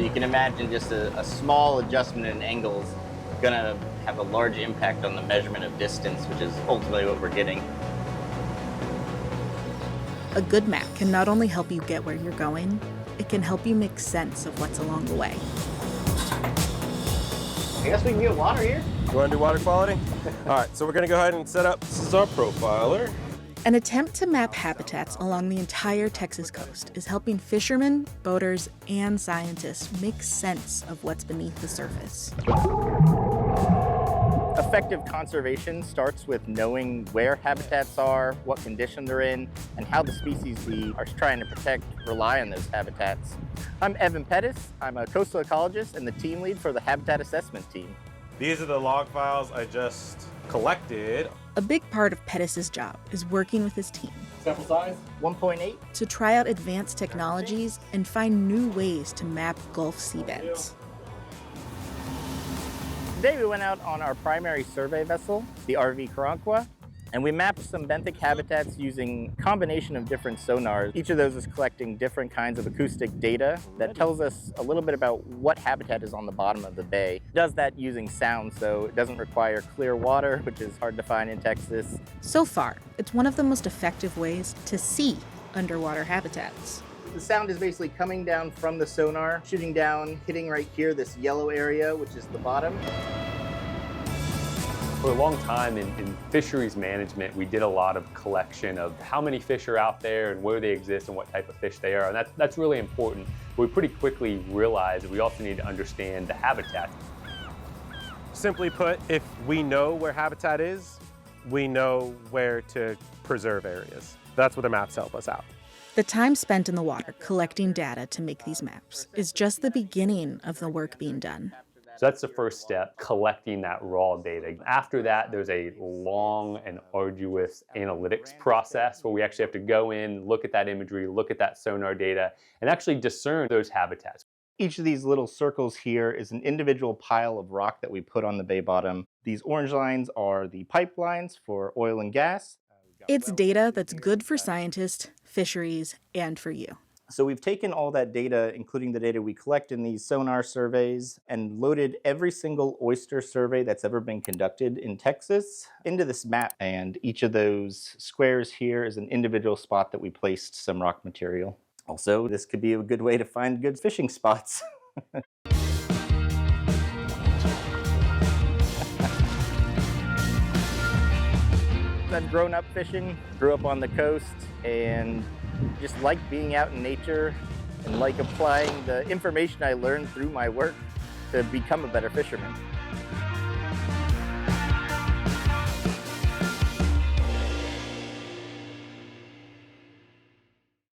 you can imagine just a small adjustment in angles going to have a large impact on the measurement of distance, which is ultimately what we're getting. A good map can not only help you get where you're going, it can help you make sense of what's along the way. I guess we can get water here. You want to do water quality? All right, so we're going to go ahead and set up. This is our profiler. An attempt to map habitats along the entire Texas coast is helping fishermen, boaters, and scientists make sense of what's beneath the surface. Effective conservation starts with knowing where habitats are, what condition they're in, and how the species we are trying to protect rely on those habitats. I'm Evan Pettis. I'm a coastal ecologist and the team lead for the habitat assessment team. These are the log files I just collected. A big part of Pettis' job is working with his team. Sample size? 1.8. To try out advanced technologies and find new ways to map Gulf seabeds. Today we went out on our primary survey vessel, the RV Karankawa, and we mapped some benthic habitats using a combination of different sonars. Each of those is collecting different kinds of acoustic data that tells us a little bit about what habitat is on the bottom of the bay. It does that using sound, so it doesn't require clear water, which is hard to find in Texas. So far, it's one of the most effective ways to see underwater habitats. The sound is basically coming down from the sonar, shooting down, hitting right here, this yellow area, which is the bottom. For a long time in fisheries management, we did a lot of collection of how many fish are out there and where they exist and what type of fish they are. And that's really important. But we pretty quickly realized that we also need to understand the habitat. Simply put, if we know where habitat is, we know where to preserve areas. That's what the maps help us out. The time spent in the water collecting data to make these maps is just the beginning of the work being done. So that's the first step, collecting that raw data. After that, there's a long and arduous analytics process where we actually have to go in, look at that imagery, look at that sonar data, and actually discern those habitats. Each of these little circles here is an individual pile of rock that we put on the bay bottom. These orange lines are the pipelines for oil and gas. It's data that's good for scientists, fisheries, and for you. So we've taken all that data, including the data we collect in these sonar surveys, and loaded every single oyster survey that's ever been conducted in Texas into this map. And each of those squares here is an individual spot that we placed some rock material. Also, this could be a good way to find good fishing spots. I've grown up fishing, grew up on the coast, and just like being out in nature and like applying the information I learned through my work to become a better fisherman.